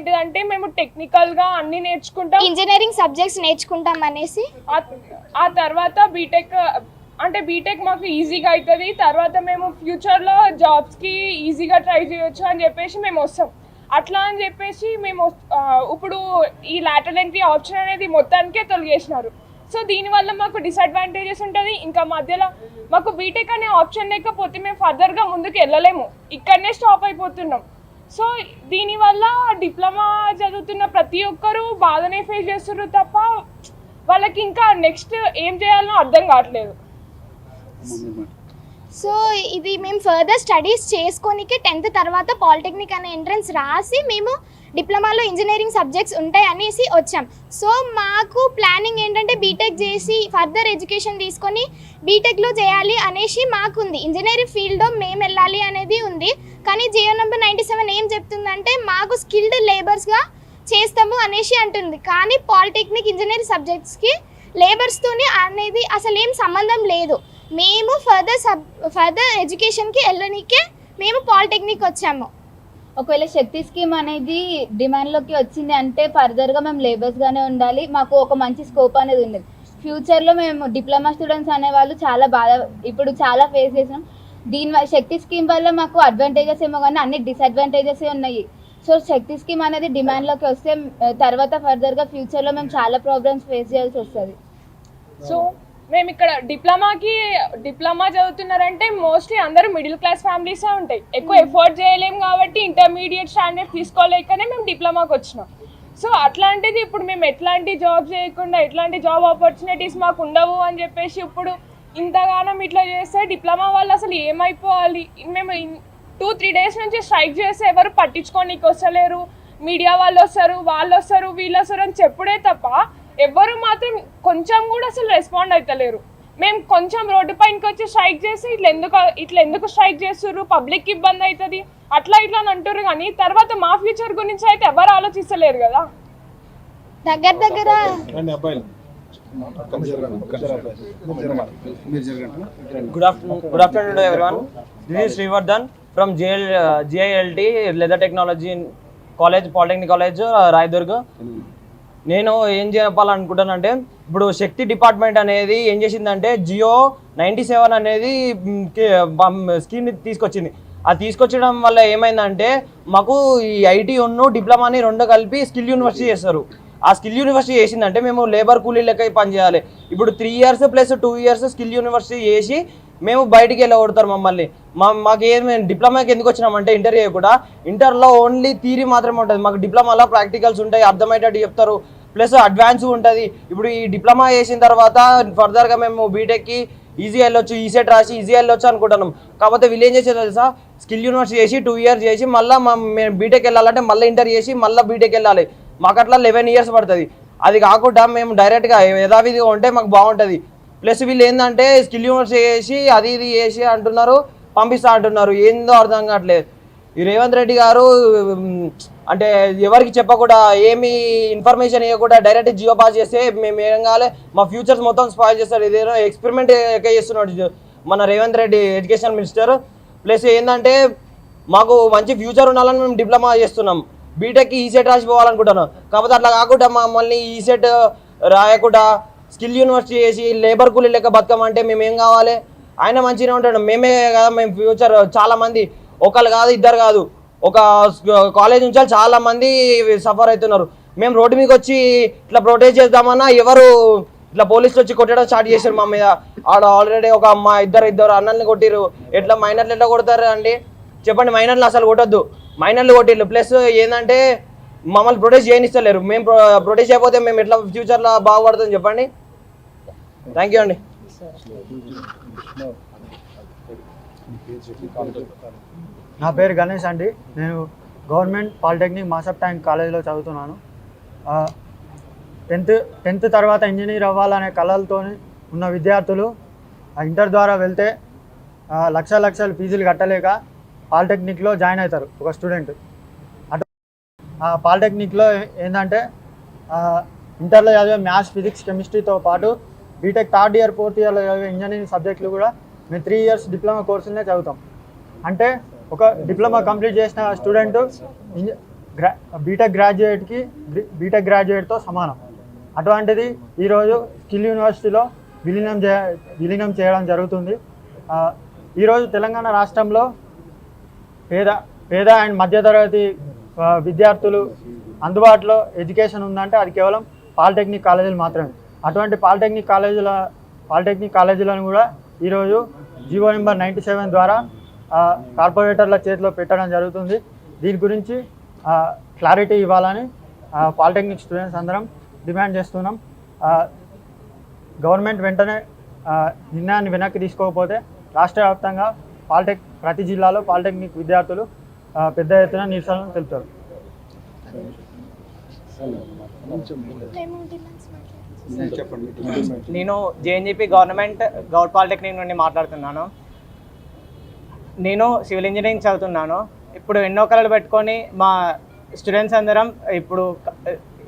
ఏంటిదంటే మేము టెక్నికల్గా అన్ని నేర్చుకుంటాం, ఇంజనీరింగ్ సబ్జెక్ట్స్ నేర్చుకుంటాం అనేసి. ఆ తర్వాత బీటెక్ అంటే బీటెక్ మాకు ఈజీగా అవుతుంది, తర్వాత మేము ఫ్యూచర్లో జాబ్స్కి ఈజీగా ట్రై చేయొచ్చు అని చెప్పేసి మేము వస్తాం. అట్లా అని చెప్పేసి మేము ఇప్పుడు ఈ లాటరల్ ఎంట్రీ ఆప్షన్ అనేది మొత్తానికే తొలగేసినారు. సో దీనివల్ల మాకు డిసడ్వాంటేజెస్ ఉంటుంది. ఇంకా మధ్యలో మాకు బీటెక్ అనే ఆప్షన్ లేకపోతే మేము ఫర్దర్గా ముందుకు వెళ్ళలేము, ఇక్కడనే స్టాప్ అయిపోతున్నాం. సో దీనివల్ల డిప్లొమా చదువుతున్న ప్రతి ఒక్కరూ బాధనే ఫేస్ చేస్తున్నారు తప్ప వాళ్ళకి ఇంకా నెక్స్ట్ ఏం చేయాలో అర్థం కావట్లేదు. సో ఇది మేము ఫర్దర్ స్టడీస్ చేసుకోనికి 10th తర్వాత పాలిటెక్నిక్ అనే ఎంట్రన్స్ రాసి మేము డిప్లొమాలో ఇంజనీరింగ్ సబ్జెక్ట్స్ ఉంటాయి అనేసి వచ్చాం. సో మాకు ప్లానింగ్ ఏంటంటే బీటెక్ చేసి ఫర్దర్ ఎడ్యుకేషన్ తీసుకొని బీటెక్లో చేయాలి అనేసి మాకుంది. ఇంజనీరింగ్ ఫీల్డ్లో మేము వెళ్ళాలి అనేది ఉంది. కానీ జియో నెంబర్ 97 ఏం చెప్తుందంటే మాకు స్కిల్డ్ లేబర్స్గా చేస్తాము అనేసి అంటుంది. కానీ పాలిటెక్నిక్ ఇంజనీరింగ్ సబ్జెక్ట్స్కి లేబర్స్తోనే అనేది అసలు ఏం సంబంధం లేదు. మేము ఫర్దర్ ఎడ్యుకేషన్కి వెళ్ళడానికే మేము పాలిటెక్నిక్ వచ్చాము. ఒకవేళ శక్తి స్కీమ్ అనేది డిమాండ్లోకి వచ్చింది అంటే ఫర్దర్గా మేము లేబర్స్గానే ఉండాలి, మాకు ఒక మంచి స్కోప్ అనేది ఉంది. ఫ్యూచర్లో మేము డిప్లొమా స్టూడెంట్స్ అనేవాళ్ళు ఇప్పుడు చాలా ఫేస్ చేసినాం. దీనివల్ల శక్తి స్కీమ్ వల్ల మాకు అడ్వాంటేజెస్ ఏమో కానీ అన్ని డిసడ్వాంటేజెస్ ఉన్నాయి. సో శక్తి స్కీమ్ అనేది డిమాండ్లోకి వస్తే తర్వాత ఫర్దర్గా ఫ్యూచర్లో మేము చాలా ప్రాబ్లమ్స్ ఫేస్ చేయాల్సి వస్తుంది. సో మేము ఇక్కడ డిప్లొమా చదువుతున్నారంటే మోస్ట్లీ అందరూ మిడిల్ క్లాస్ ఫ్యామిలీసే ఉంటాయి, ఎక్కువ ఎఫోర్డ్ చేయలేము కాబట్టి ఇంటర్మీడియట్ స్టాండర్డ్ తీసుకోలేకనే మేము డిప్లొమాకి వచ్చినాం. సో అట్లాంటిది ఇప్పుడు మేము ఎట్లాంటి జాబ్ చేయకుండా ఎట్లాంటి జాబ్ ఆపర్చునిటీస్ మాకు ఉండవు అని చెప్పేసి ఇప్పుడు ఇంతగానం ఇట్లా చేస్తే డిప్లొమా వాళ్ళు అసలు ఏమైపోవాలి. మేము 2-3 days నుంచి స్ట్రైక్ చేస్తే ఎవరు పట్టించుకోనికి వస్తలేరు, మీడియా వాళ్ళు వస్తారు, వీళ్ళు వస్తారు అని చెప్పుడే తప్ప ఎవ్వరు మాత్రం కొంచెం కూడా అసలు రెస్పాండ్ అవుతలేరు. మేము కొంచెం రోడ్డు పైనకి వచ్చి స్ట్రైక్ చేసి ఇట్లా ఎందుకు స్ట్రైక్ చేస్తుర్రు, పబ్లిక్ ఇబ్బంది అవుతుంది అట్లా అని అంటారు. కానీ తర్వాత మా ఫ్యూచర్ గురించి అయితే ఎవరు ఆలోచిస్తలేరు కదా. దగ్గర Good afternoon to everyone. This is Srivardhan from GILT Leather Technology College, Polytechnic College, Raidurg. నేను ఏం చెప్పాలనుకుంటానంటే ఇప్పుడు శక్తి డిపార్ట్మెంట్ అనేది ఏం చేసిందంటే జియో 97 అనేది స్కీమ్ తీసుకొచ్చింది. అది తీసుకొచ్చడం వల్ల ఏమైందంటే మాకు ఈ ఐటీ డిప్లొమాని రెండు కలిపి స్కిల్ యూనివర్సిటీ చేస్తారు. ఆ స్కిల్ యూనివర్సిటీ చేసిందంటే మేము లేబర్ కూలీ లెక్క పనిచేయాలి. ఇప్పుడు 3 years plus 2 years skill university చేసి మేము బయటికి వెళ్ళగొడతారు మమ్మల్ని. మాకు ఏమి డిప్లొమాకి ఎందుకు వచ్చినామంటే ఇంటర్ చేయకుండా, ఇంటర్లో ఓన్లీ థియరీ మాత్రమే ఉంటుంది. మాకు డిప్లొమాలో ప్రాక్టికల్స్ ఉంటాయి, అర్థమయ్యేటట్టు చెప్తారు, ప్లస్ అడ్వాన్స్ ఉంటుంది. ఇప్పుడు ఈ డిప్లొమా చేసిన తర్వాత ఫర్దర్గా మేము బీటెక్కి ఈజీ వెళ్ళొచ్చు, ఈసెట్ రాసి ఈజీ వెళ్ళొచ్చు అనుకుంటున్నాం. కాకపోతే వీళ్ళు ఏం చేసేది తెలుసా, స్కిల్ యూనివర్సిటీ చేసి 2 years చేసి మళ్ళీ మేము బీటెక్ వెళ్ళాలంటే మళ్ళీ ఇంటర్ చేసి మళ్ళీ బీటెక్ వెళ్ళాలి. మాకు అట్లా 11 years పడుతుంది. అది కాకుండా మేము డైరెక్ట్గా యథావిధిగా ఉంటే మాకు బాగుంటుంది. ప్లస్ వీళ్ళు ఏంటంటే స్కిల్ యూనివర్సిటీ చేసి అది ఇది చేసి అంటున్నారు, పంపిస్తా అంటున్నారు, ఏందో అర్థం కావట్లేదు. ఈ రేవంత్ రెడ్డి గారు అంటే ఎవరికి చెప్పకుండా ఏమి ఇన్ఫర్మేషన్ ఇవ్వకుండా డైరెక్ట్ జియో పాస్ చేస్తే మేము ఏం కావాలి, మా ఫ్యూచర్స్ మొత్తం స్పాయిల్ చేస్తారు. ఇదేదో ఎక్స్పెరిమెంట్ ఎక్కడ చేస్తున్నాడు మన Revanth Reddy education minister. Plus ఏంటంటే మాకు మంచి ఫ్యూచర్ ఉండాలని మేము డిప్లొమా చేస్తున్నాం, బీటెక్కి ఈసెట్ రాసి పోవాలనుకుంటున్నాం. కాకపోతే అట్లా కాకుండా మమ్మల్ని ఈసెట్ రాయకుండా స్కిల్ యూనివర్సిటీ చేసి లేబర్ కూలీ లెక్క బతకమంటే మేము ఏం కావాలి? ఆయన మంచిగానే ఉంటాడు, మేమే కదా మేము ఫ్యూచర్. చాలామంది ఒకళ్ళు కాదు ఇద్దరు కాదు, ఒక కాలేజ్ నుంచి చాలా మంది సఫర్ అవుతున్నారు. మేము రోడ్డు మీకు వచ్చి ఇట్లా ప్రొటెస్ట్ చేద్దామన్నా ఎవరు ఇట్లా పోలీసులు వచ్చి కొట్టడం స్టార్ట్ చేశారు మా మీద. ఆడ ఆల్రెడీ ఒక అమ్మ ఇద్దరు అన్నల్ని కొట్టిరు. ఎట్లా మైనర్లు ఎట్లా కొడతారు అండి చెప్పండి? మైనర్లు అసలు కొట్టద్దు, మైనర్లు కొట్టిర్రు. ప్లస్ ఏంటంటే మమ్మల్ని ప్రొటెస్ట్ చేయనిస్తలేరు. మేము ప్రొటెస్ట్ అయిపోతే మేము ఎట్లా ఫ్యూచర్లో బాగుపడుతుంది చెప్పండి. థ్యాంక్ యూ అండి. నా పేరు గణేష్ అండి. నేను గవర్నమెంట్ పాలిటెక్నిక్ మాసప్ ట్యాంక్ కాలేజీలో చదువుతున్నాను. 10th తర్వాత ఇంజనీర్ అవ్వాలనే కళలతో ఉన్న విద్యార్థులు ఇంటర్ ద్వారా వెళ్తే లక్షల ఫీజులు కట్టలేక పాలిటెక్నిక్లో జాయిన్ అవుతారు ఒక స్టూడెంట్. అటు పాలిటెక్నిక్లో ఏంటంటే ఇంటర్లో చదివే మ్యాథ్స్, ఫిజిక్స్, కెమిస్ట్రీతో పాటు బీటెక్ 3rd year 4th yearలో చదివే ఇంజనీరింగ్ సబ్జెక్టులు కూడా మేము 3 years డిప్లొమా కోర్సులనే చదువుతాం. అంటే ఒక డిప్లొమా కంప్లీట్ చేసిన స్టూడెంట్ బీటెక్ గ్రాడ్యుయేట్తో సమానం. అటువంటిది ఈరోజు స్కిల్ యూనివర్సిటీలో విలీనం చేయడం జరుగుతుంది. ఈరోజు తెలంగాణ రాష్ట్రంలో పేద అండ్ మధ్యతరగతి విద్యార్థులు అందుబాటులో ఎడ్యుకేషన్ ఉందంటే అది కేవలం పాలిటెక్నిక్ కాలేజీలు మాత్రమే. అటువంటి పాలిటెక్నిక్ కాలేజీలను కూడా ఈరోజు జీవో నెంబర్ 97 ద్వారా కార్పొరేటర్ల చేతిలో పెట్టడం జరుగుతుంది. దీని గురించి క్లారిటీ ఇవ్వాలని పాలిటెక్నిక్ స్టూడెంట్స్ అందరం డిమాండ్ చేస్తున్నాం. గవర్నమెంట్ వెంటనే నిర్ణయాన్ని వెనక్కి తీసుకోకపోతే రాష్ట్ర వ్యాప్తంగా ప్రతి జిల్లాలో పాలిటెక్నిక్ విద్యార్థులు పెద్ద ఎత్తున నిరసనలు తెలుపుతారు. నేను జేఎన్జీపీ గవర్నమెంట్ గౌడ్ పాలిటెక్నిక్ నుండి మాట్లాడుతున్నాను. నేను సివిల్ ఇంజనీరింగ్ చదువుతున్నాను. ఇప్పుడు ఎన్నో కళలు పెట్టుకొని మా స్టూడెంట్స్ అందరం ఇప్పుడు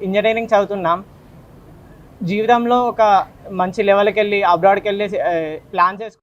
ఇంజనీరింగ్ చదువుతున్నాం. జీవితంలో ఒక మంచి లెవెల్కి వెళ్ళి అబ్రాడ్కి వెళ్ళి ప్లాన్ చేసుకుంటాం.